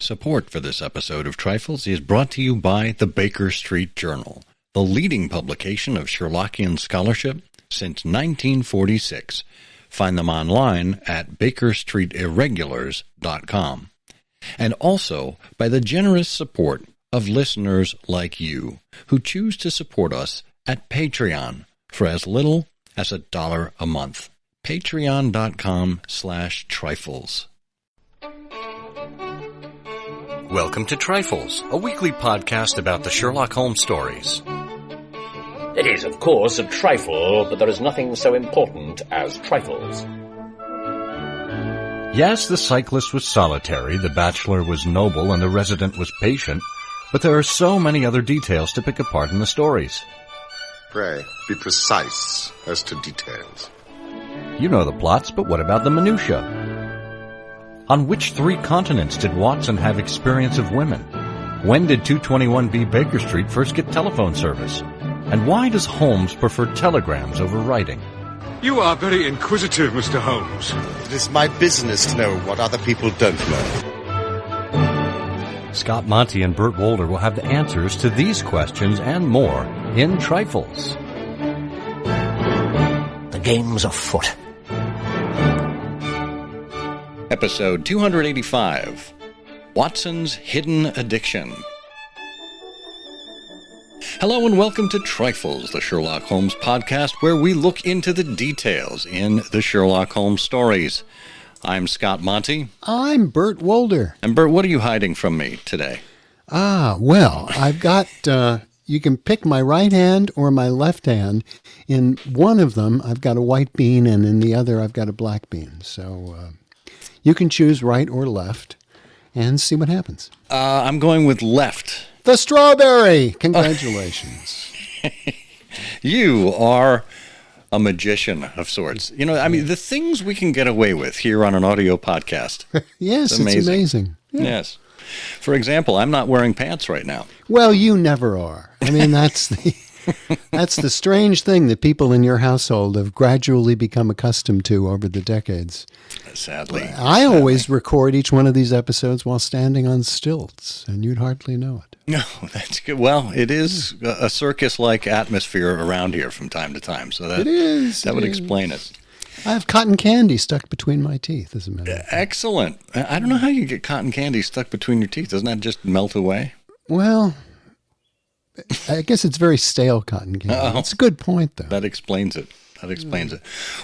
Support for this episode of Trifles is brought to you by the Baker Street Journal, the leading publication of Sherlockian scholarship since 1946. Find them online at bakerstreetirregulars.com. And also by the generous support of listeners like you who choose to support us at Patreon for as little as $1 a month. Patreon.com/trifles. Welcome to Trifles, a weekly podcast about the Sherlock Holmes stories. It is, of course, a trifle, but there is nothing so important as trifles. Yes, the cyclist was solitary, the bachelor was noble, and the resident was patient, but there are so many other details to pick apart in the stories. Pray, be precise as to details. You know the plots, but what about the minutiae? On which 3 continents did Watson have experience of women? When did 221B Baker Street first get telephone service? And why does Holmes prefer telegrams over writing? You are very inquisitive, Mr. Holmes. It is my business to know what other people don't know. Scott Monty and Burt Wolder will have the answers to these questions and more in Trifles. The game's afoot. Episode 285, Watson's Hidden Addiction. Hello and welcome to Trifles, the Sherlock Holmes podcast, where we look into the details in the Sherlock Holmes stories. I'm Scott Monty. I'm Burt Wolder. And Burt, what are you hiding from me today? Well, I've got, you can pick my right hand or my left hand. In one of them, I've got a white bean, and in the other, I've got a black bean. So you can choose right or left and see what happens. I'm going with left. The strawberry! Congratulations. You are a magician of sorts. You know, I mean, the things we can get away with here on an audio podcast. Yes, it's amazing. Yeah. Yes. For example, I'm not wearing pants right now. Well, you never are. I mean, that's the strange thing that people in your household have gradually become accustomed to over the decades. Sadly. I always record each one of these episodes while standing on stilts, and you'd hardly know it. No, that's good. Well, it is a circus-like atmosphere around here from time to time, so that would explain it. I have cotton candy stuck between my teeth, as a matter of fact. Excellent. I don't know how you get cotton candy stuck between your teeth. Doesn't that just melt away? Well, I guess it's very stale cotton candy. Uh-oh. That's a good point, though. That explains it.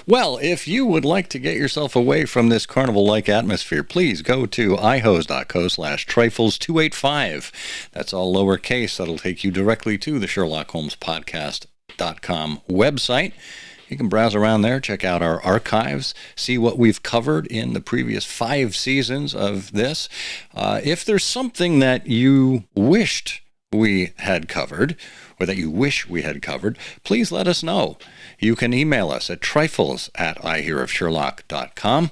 Well, if you would like to get yourself away from this carnival-like atmosphere, please go to ihose.co/trifles285. That's all lowercase. That'll take you directly to the SherlockHolmesPodcast.com website. You can browse around there, check out our archives, see what we've covered in the previous 5 seasons of this. If there's something that you wished we had covered, or that you wish we had covered, please let us know. You can email us at trifles@ihearofsherlock.com.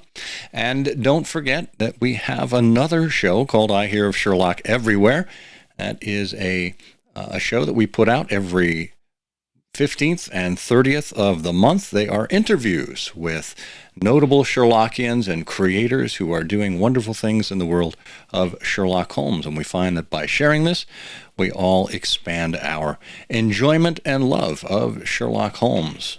And don't forget that we have another show called I Hear of Sherlock Everywhere. That is a show that we put out every 15th and 30th of the month. They are interviews with notable Sherlockians and creators who are doing wonderful things in the world of Sherlock Holmes. And we find that by sharing this, we all expand our enjoyment and love of Sherlock Holmes.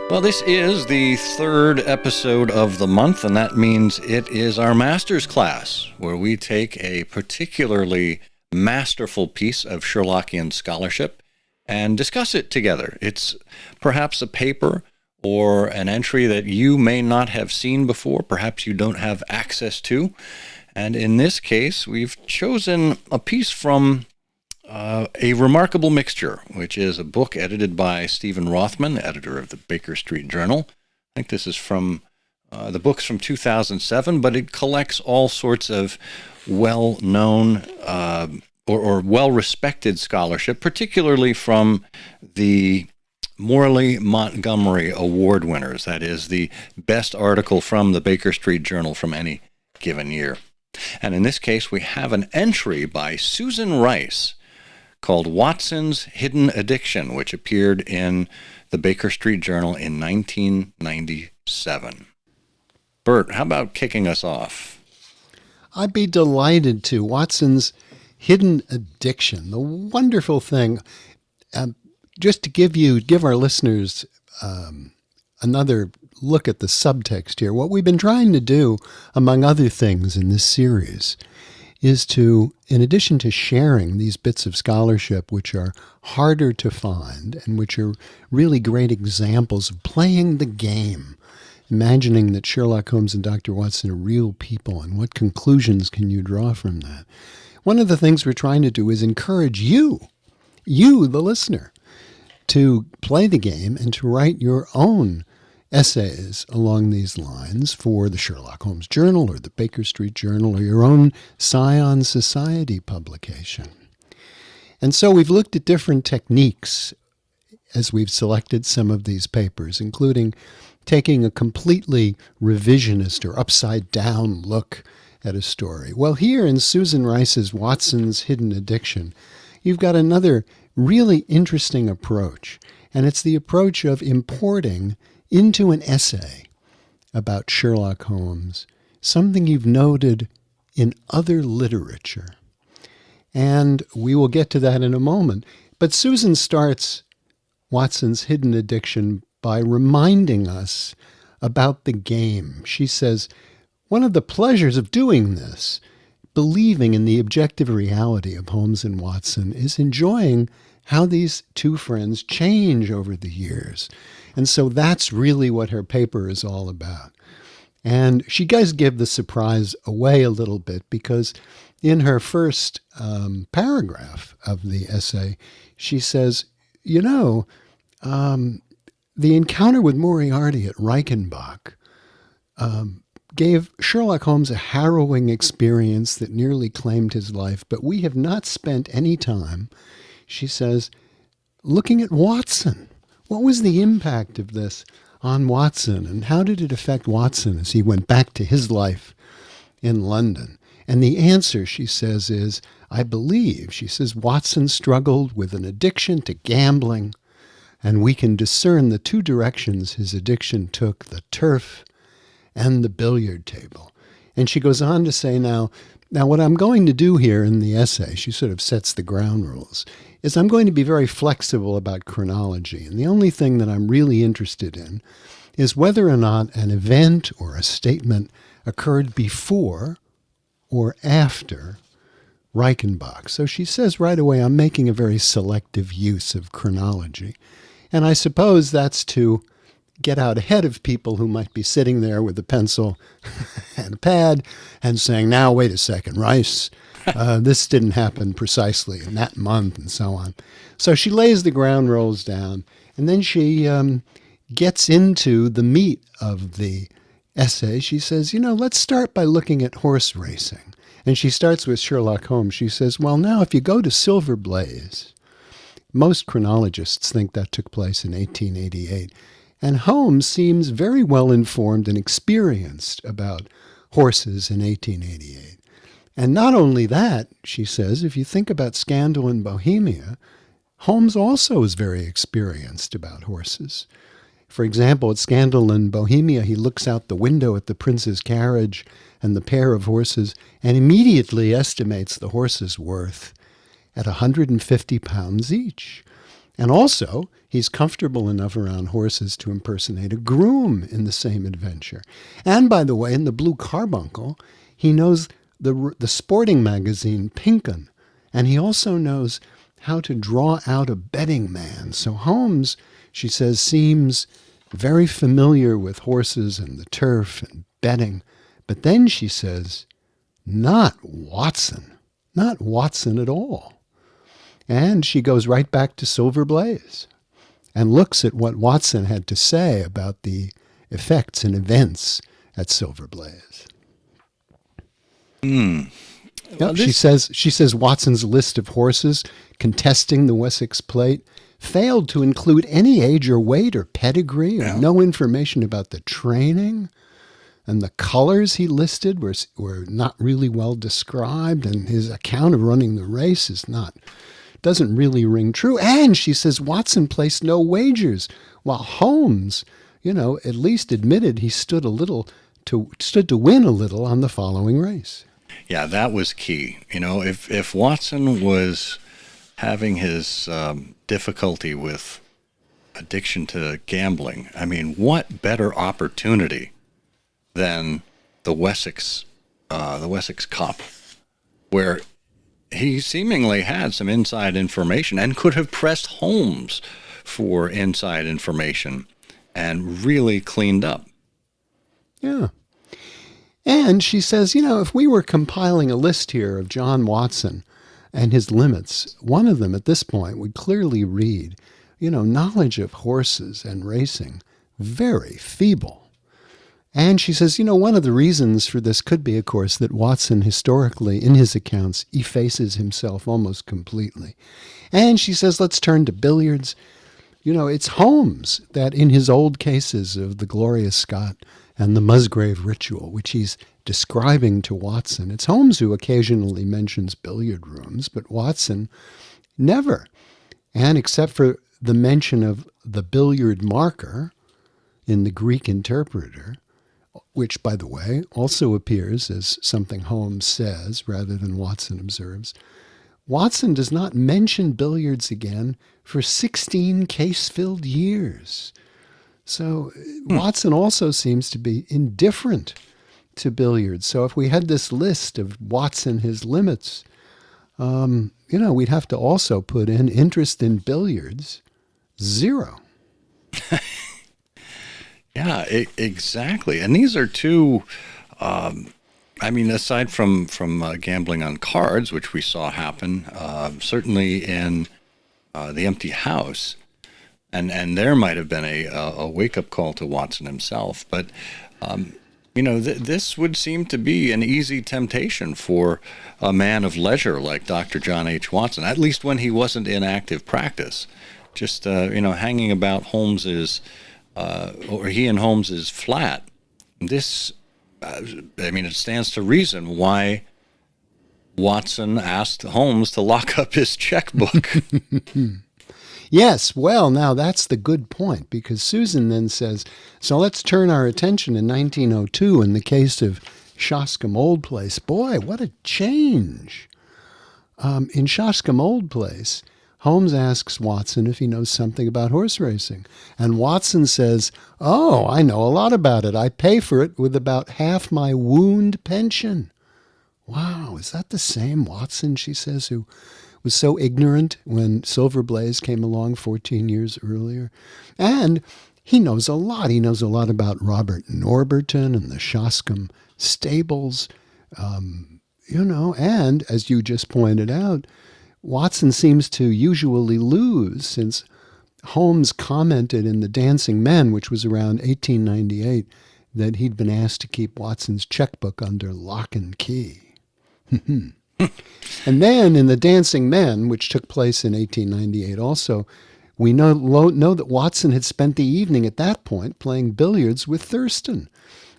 Well, this is the 3rd episode of the month, and that means it is our master's class, where we take a particularly masterful piece of Sherlockian scholarship and discuss it together. It's perhaps a paper or an entry that you may not have seen before, perhaps you don't have access to. And in this case, we've chosen a piece from A Remarkable Mixture, which is a book edited by Stephen Rothman, the editor of the Baker Street Journal. I think this is from the book's from 2007, but it collects all sorts of well-known or well-respected scholarship, particularly from the Morley-Montgomery Award winners. That is the best article from the Baker Street Journal from any given year. And in this case, we have an entry by Susan Rice called Watson's Hidden Addiction, which appeared in the Baker Street Journal in 1997. Bert, how about kicking us off? I'd be delighted to. Watson's hidden addiction, the wonderful thing. Just to give our listeners another look at the subtext here, what we've been trying to do, among other things in this series, is to, in addition to sharing these bits of scholarship which are harder to find and which are really great examples of playing the game, imagining that Sherlock Holmes and Dr. Watson are real people, and what conclusions can you draw from that? One of the things we're trying to do is encourage you, the listener, to play the game and to write your own essays along these lines for the Sherlock Holmes Journal or the Baker Street Journal or your own Scion Society publication. And so we've looked at different techniques as we've selected some of these papers, including taking a completely revisionist or upside-down look at a story. Well, here in Susan Rice's Watson's Hidden Addiction, you've got another really interesting approach, and it's the approach of importing into an essay about Sherlock Holmes something you've noted in other literature. And we will get to that in a moment. But Susan starts Watson's Hidden Addiction by reminding us about the game. She says, one of the pleasures of doing this, believing in the objective reality of Holmes and Watson, is enjoying how these two friends change over the years. And so that's really what her paper is all about. And she does give the surprise away a little bit, because in her first paragraph of the essay, she says, the encounter with Moriarty at Reichenbach gave Sherlock Holmes a harrowing experience that nearly claimed his life, but we have not spent any time, she says, looking at Watson. What was the impact of this on Watson, and how did it affect Watson as he went back to his life in London? And the answer, she says, is, I believe, she says, Watson struggled with an addiction to gambling, and we can discern the two directions his addiction took, the turf and the billiard table. And she goes on to say, now what I'm going to do here in the essay, she sort of sets the ground rules, is I'm going to be very flexible about chronology. And the only thing that I'm really interested in is whether or not an event or a statement occurred before or after Reichenbach. So she says right away, I'm making a very selective use of chronology. And I suppose that's to get out ahead of people who might be sitting there with a pencil and a pad and saying, now, wait a second, Rice, this didn't happen precisely in that month, and so on. So she lays the ground rules down, and then she gets into the meat of the essay. She says, let's start by looking at horse racing. And she starts with Sherlock Holmes. She says, well, now, if you go to Silver Blaze, most chronologists think that took place in 1888. And Holmes seems very well informed and experienced about horses in 1888. And not only that, she says, if you think about Scandal in Bohemia, Holmes also is very experienced about horses. For example, at Scandal in Bohemia, he looks out the window at the prince's carriage and the pair of horses and immediately estimates the horses' worth at £150 each. And also, he's comfortable enough around horses to impersonate a groom in the same adventure. And by the way, in the Blue Carbuncle, he knows the sporting magazine Pinkun, and he also knows how to draw out a betting man. So Holmes, she says, seems very familiar with horses and the turf and betting. But then she says, not Watson at all. And she goes right back to Silver Blaze and looks at what Watson had to say about the effects and events at Silver Blaze. Yep, she says Watson's list of horses contesting the Wessex Plate failed to include any age or weight or pedigree or no information about the training. And the colors he listed were not really well described, and his account of running the race doesn't really ring true. And she says Watson placed no wagers, while Holmes, at least admitted he stood a little stood to win a little on the following race. Yeah, that was key. You know, if Watson was having his difficulty with addiction to gambling, I mean, what better opportunity than the Wessex Cup, where he seemingly had some inside information and could have pressed Holmes for inside information and really cleaned up. Yeah. And she says, you know, if we were compiling a list here of John Watson and his limits, one of them at this point would clearly read, you know, knowledge of horses and racing, very feeble. And she says, you know, one of the reasons for this could be, of course, that Watson historically, in his accounts, effaces himself almost completely. And she says, let's turn to billiards. You know, it's Holmes that in his old cases of the Glorious Scott and the Musgrave Ritual, which he's describing to Watson, it's Holmes who occasionally mentions billiard rooms, but Watson never. And except for the mention of the billiard marker in the Greek Interpreter, which, by the way, also appears as something Holmes says rather than Watson observes, Watson does not mention billiards again for 16 case-filled years. So Watson also seems to be indifferent to billiards. So if we had this list of Watson, his limits, you know, we'd have to also put in interest in billiards, 0. Yeah, exactly. And these are two, I mean, aside from gambling on cards, which we saw happen, certainly in The Empty House, and there might have been a wake-up call to Watson himself. But, you know, this would seem to be an easy temptation for a man of leisure like Dr. John H. Watson, at least when he wasn't in active practice. Just, you know, hanging about Holmes's, or he and Holmes's flat. This, I mean, it stands to reason why Watson asked Holmes to lock up his checkbook. Yes, well, now that's the good point, because Susan then says, so let's turn our attention in 1902 in the case of Shoscombe Old Place. Boy, what a change. In Shoscombe Old Place, Holmes asks Watson if he knows something about horse racing. And Watson says, oh, I know a lot about it. I pay for it with about half my wound pension. Wow, is that the same Watson, she says, who was so ignorant when Silver Blaze came along 14 years earlier? And he knows a lot. He knows a lot about Robert Norberton and the Shoscombe stables, you know, and as you just pointed out, Watson seems to usually lose, since Holmes commented in The Dancing Men, which was around 1898, that he'd been asked to keep Watson's checkbook under lock and key. And then in The Dancing Men, which took place in 1898 also, we know that Watson had spent the evening at that point playing billiards with Thurston.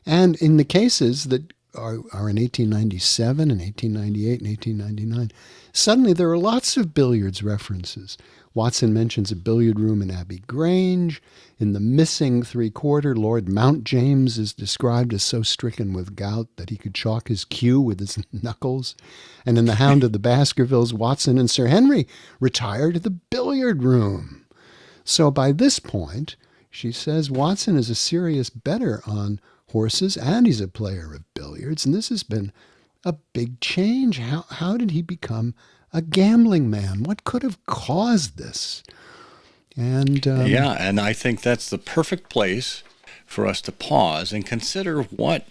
And in the cases that are in 1897 and 1898 and 1899, suddenly there are lots of billiards references. Watson mentions a billiard room in Abbey Grange. In The Missing Three-Quarter, Lord Mount James is described as so stricken with gout that he could chalk his cue with his knuckles. And in The Hound of the Baskervilles, Watson and Sir Henry retire to the billiard room. So by this point, she says, Watson is a serious bettor on horses and he's a player of billiards. And this has been a big change. How did he become a gambling man? What could have caused this? And yeah, and I think that's the perfect place for us to pause and consider what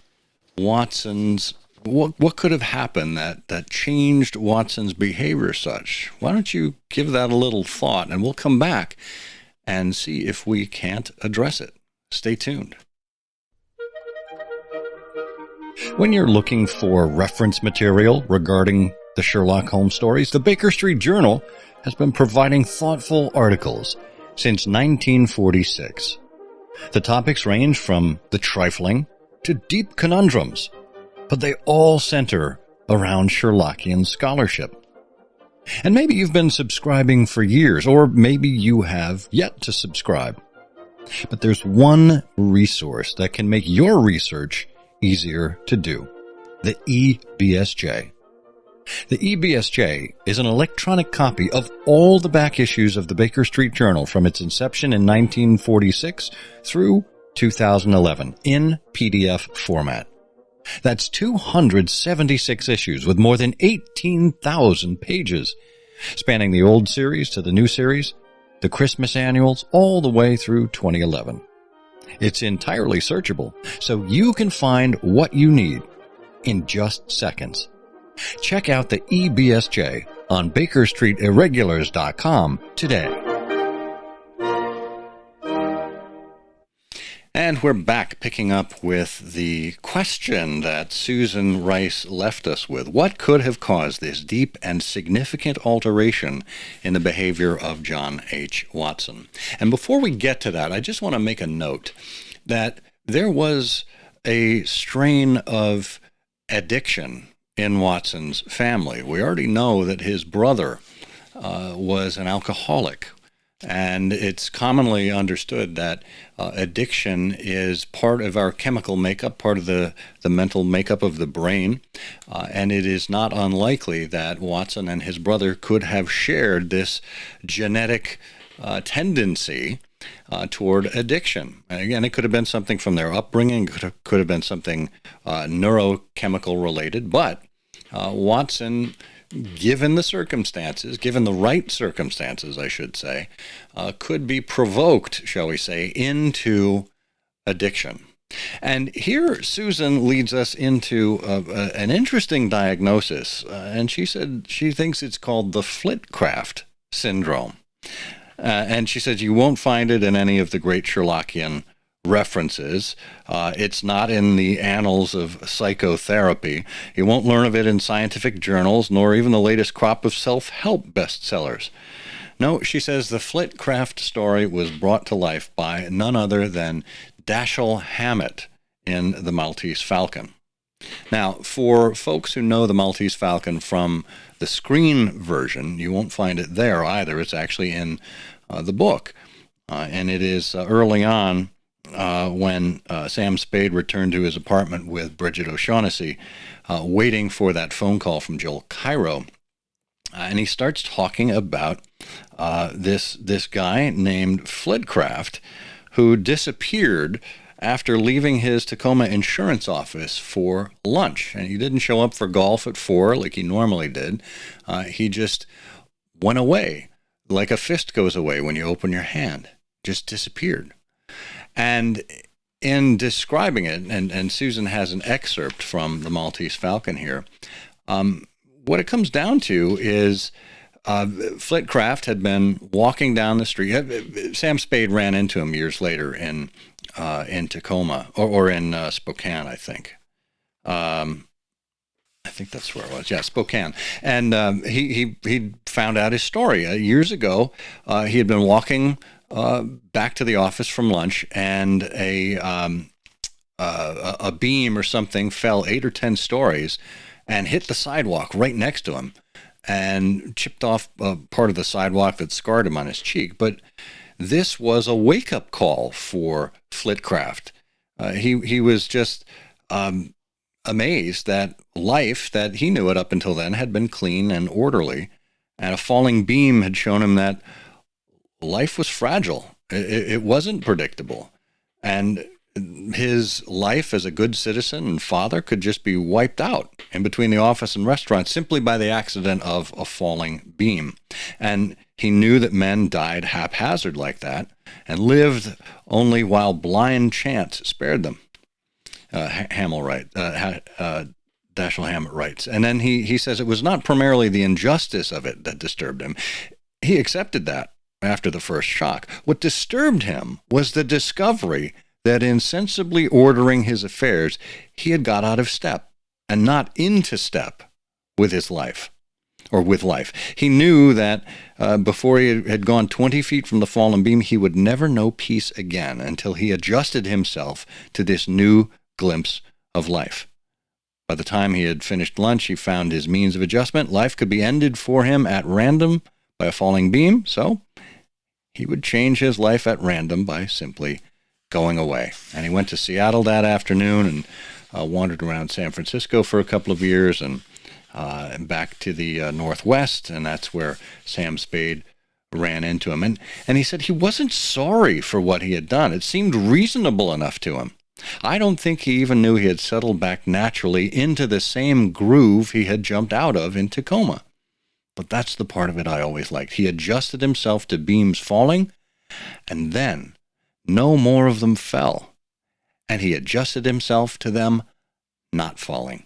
could have happened that changed Watson's behavior such. Why don't you give that a little thought, and we'll come back and see if we can't address it. Stay tuned. When you're looking for reference material regarding the Sherlock Holmes stories, the Baker Street Journal has been providing thoughtful articles since 1946. The topics range from the trifling to deep conundrums, but they all center around Sherlockian scholarship. And maybe you've been subscribing for years, or maybe you have yet to subscribe. But there's one resource that can make your research easier to do. The EBSJ. The EBSJ is an electronic copy of all the back issues of the Baker Street Journal from its inception in 1946 through 2011 in PDF format. That's 276 issues with more than 18,000 pages, spanning the old series to the new series, the Christmas annuals, all the way through 2011. It's entirely searchable, so you can find what you need in just seconds. Check out the EBSJ on BakerStreetIrregulars.com today. And we're back picking up with the question that Susan Rice left us with. What could have caused this deep and significant alteration in the behavior of John H. Watson? And before we get to that, I just want to make a note that there was a strain of addiction in Watson's family. We already know that his brother was an alcoholic. And it's commonly understood that addiction is part of our chemical makeup, part of the mental makeup of the brain. And it is not unlikely that Watson and his brother could have shared this genetic tendency toward addiction. And again, it could have been something from their upbringing, could have been something neurochemical related, but Watson, given the circumstances, given the right circumstances, I should say, could be provoked, shall we say, into addiction. And here Susan leads us into an interesting diagnosis, and she said she thinks it's called the Flitcraft syndrome. And she says you won't find it in any of the great Sherlockian references. It's not in the annals of psychotherapy. You won't learn of it in scientific journals, nor even the latest crop of self-help bestsellers. No, she says the Flitcraft story was brought to life by none other than Dashiell Hammett in The Maltese Falcon. Now, for folks who know The Maltese Falcon from the screen version, you won't find it there either. It's actually in the book. And it is early on when Sam Spade returned to his apartment with Bridget O'Shaughnessy, waiting for that phone call from Joel Cairo. And he starts talking about this guy named Flitcraft who disappeared after leaving his Tacoma insurance office for lunch. And he didn't show up for golf at 4 like he normally did. He just went away, like a fist goes away when you open your hand. Just disappeared. And in describing it, and Susan has an excerpt from The Maltese Falcon here, what it comes down to is Flitcraft had been walking down the street. Sam Spade ran into him years later in Tacoma, or in Spokane, I think. I think that's where it was. Yeah, Spokane. And he found out his story. Years ago, he had been walking back to the office from lunch, and a beam or something fell 8 or 10 stories and hit the sidewalk right next to him and chipped off part of the sidewalk that scarred him on his cheek. But this was a wake-up call for Flitcraft. He was just amazed that life, that he knew it up until then, had been clean and orderly, and a falling beam had shown him that life was fragile. It wasn't predictable. And his life as a good citizen and father could just be wiped out in between the office and restaurant simply by the accident of a falling beam. And he knew that men died haphazard like that and lived only while blind chance spared them. Dashiell Hammett writes. And then he says it was not primarily the injustice of it that disturbed him. He accepted that after the first shock. What disturbed him was the discovery that in sensibly ordering his affairs, he had got out of step and not into step with his life, or with life. He knew that before he had gone 20 feet from the fallen beam, he would never know peace again until he adjusted himself to this new glimpse of life. By the time he had finished lunch, he found his means of adjustment. Life could be ended for him at random by a falling beam, so he would change his life at random by simply going away. And he went to Seattle that afternoon, wandered around San Francisco for a couple of years and back to the Northwest, and that's where Sam Spade ran into him. And he said he wasn't sorry for what he had done. It seemed reasonable enough to him. I don't think he even knew he had settled back naturally into the same groove he had jumped out of in Tacoma. But that's the part of it I always liked. He adjusted himself to beams falling, and then no more of them fell. And he adjusted himself to them not falling.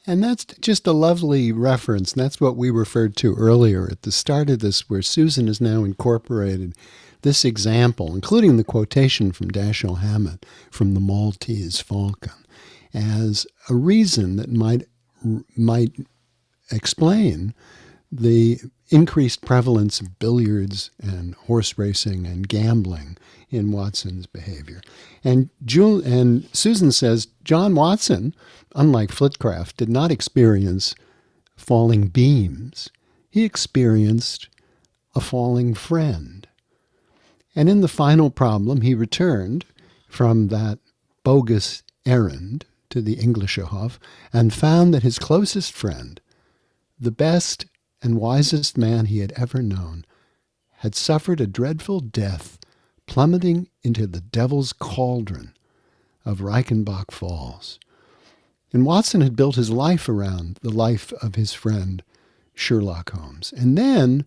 And that's just a lovely reference. And that's what we referred to earlier at the start of this, where Susan has now incorporated this example, including the quotation from Dashiell Hammett from the Maltese Falcon, as a reason that might explain the increased prevalence of billiards and horse racing and gambling in Watson's behavior. And Susan says John Watson, unlike Flitcraft, did not experience falling beams. He experienced a falling friend. And in the final problem, he returned from that bogus errand to the Englischerhof and found that his closest friend, the best and wisest man he had ever known, had suffered a dreadful death, plummeting into the devil's cauldron of Reichenbach Falls. And Watson had built his life around the life of his friend Sherlock Holmes. And then,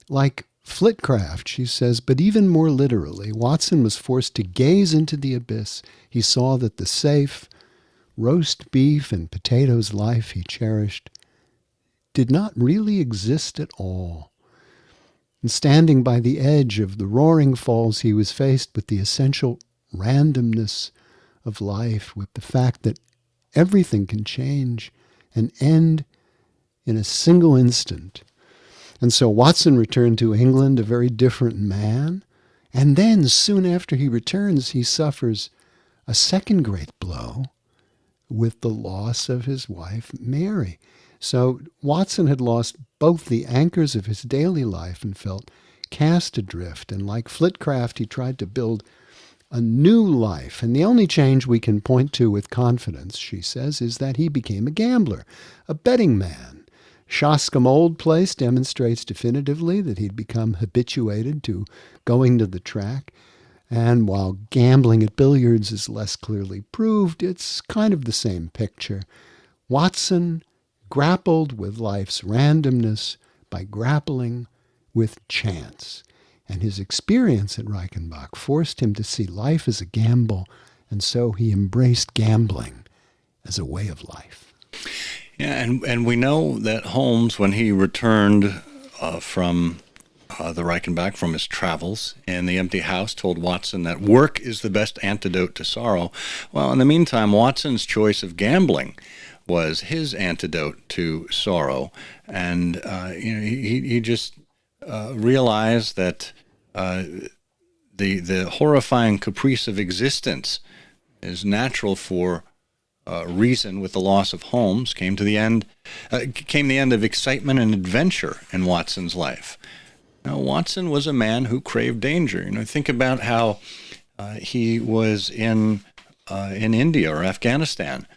like Flitcraft, she says, but even more literally, Watson was forced to gaze into the abyss. He saw that the safe, roast beef and potatoes life he cherished did not really exist at all. And standing by the edge of the roaring falls, he was faced with the essential randomness of life, with the fact that everything can change and end in a single instant. And so Watson returned to England a very different man. And then, soon after he returns, he suffers a second great blow with the loss of his wife, Mary. So Watson had lost both the anchors of his daily life and felt cast adrift. And like Flitcraft, he tried to build a new life. And the only change we can point to with confidence, she says, is that he became a gambler, a betting man. Shoscombe Old Place demonstrates definitively that he'd become habituated to going to the track. And while gambling at billiards is less clearly proved, it's kind of the same picture. Watson grappled with life's randomness by grappling with chance. And his experience at Reichenbach forced him to see life as a gamble, and so he embraced gambling as a way of life. Yeah, and we know that Holmes, when he returned from the Reichenbach, from his travels in the empty house, told Watson that work is the best antidote to sorrow. Well, in the meantime, Watson's choice of gambling was his antidote to sorrow, and he just realized that the horrifying caprice of existence is natural for reason. With the loss of Holmes came the end of excitement and adventure in Watson's life. Now, Watson was a man who craved danger. Think about how he was in India or Afghanistan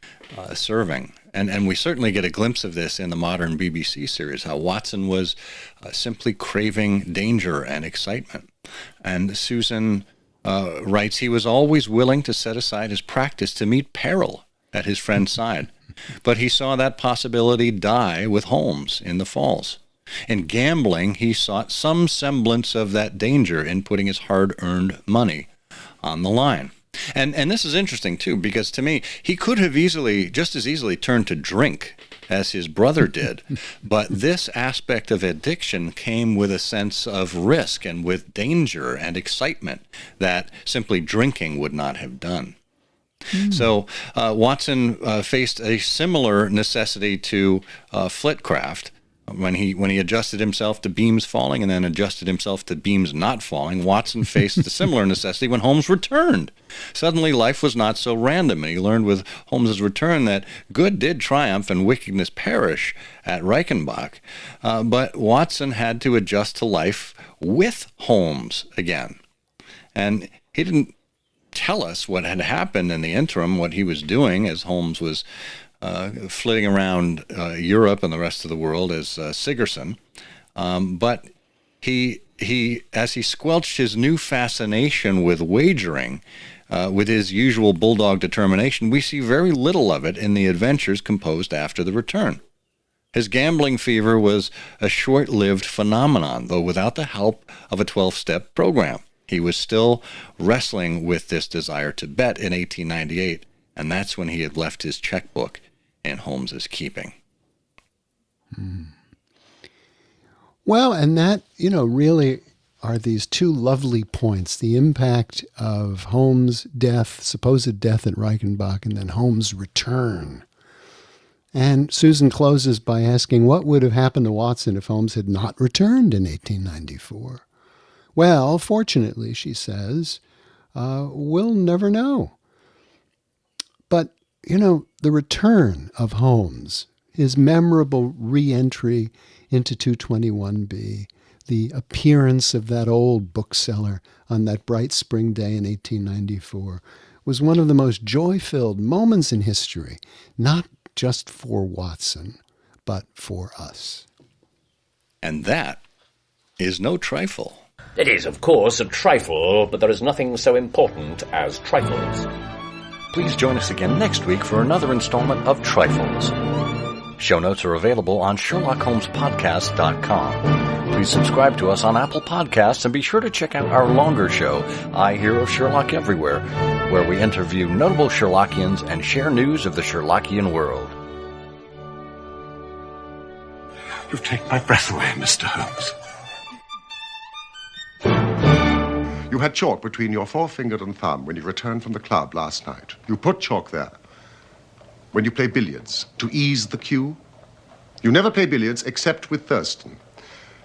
serving. And we certainly get a glimpse of this in the modern BBC series, how Watson was simply craving danger and excitement. And Susan writes, he was always willing to set aside his practice to meet peril at his friend's side. But he saw that possibility die with Holmes in the Falls. In gambling, he sought some semblance of that danger in putting his hard-earned money on the line. And this is interesting, too, because to me, he could have just as easily turned to drink as his brother did. But this aspect of addiction came with a sense of risk and with danger and excitement that simply drinking would not have done. So Watson faced a similar necessity to Flitcraft. When he adjusted himself to beams falling and then adjusted himself to beams not falling, Watson faced a similar necessity when Holmes returned. Suddenly, life was not so random, and he learned with Holmes's return that good did triumph and wickedness perish at Reichenbach. But Watson had to adjust to life with Holmes again. And he didn't tell us what had happened in the interim, what he was doing as Holmes was flitting around Europe and the rest of the world as Sigerson. But he, as he squelched his new fascination with wagering, with his usual bulldog determination, we see very little of it in the adventures composed after the return. His gambling fever was a short-lived phenomenon, though without the help of a 12-step program. He was still wrestling with this desire to bet in 1898, and that's when he had left his checkbook in Holmes's keeping. Well, and that, really are these two lovely points, the impact of Holmes' death, supposed death at Reichenbach, and then Holmes' return. And Susan closes by asking, what would have happened to Watson if Holmes had not returned in 1894? Well, fortunately, she says, we'll never know. But, the return of Holmes, his memorable re-entry into 221B, the appearance of that old bookseller on that bright spring day in 1894, was one of the most joy-filled moments in history, not just for Watson, but for us. And that is no trifle. It is, of course, a trifle, but there is nothing so important as trifles. Please join us again next week for another installment of Trifles. Show notes are available on SherlockHolmesPodcast.com. Please subscribe to us on Apple Podcasts and be sure to check out our longer show, I Hear of Sherlock Everywhere, where we interview notable Sherlockians and share news of the Sherlockian world. You've taken my breath away, Mr. Holmes. You had chalk between your forefinger and thumb when you returned from the club last night. You put chalk there when you play billiards to ease the cue. You never play billiards except with Thurston.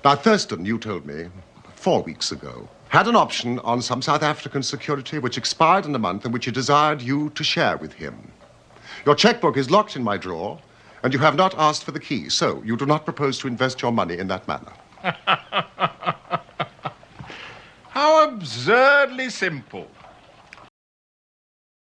Now, Thurston, you told me 4 weeks ago, had an option on some South African security which expired in a month and which he desired you to share with him. Your checkbook is locked in my drawer, and you have not asked for the key, so you do not propose to invest your money in that manner. How absurdly simple.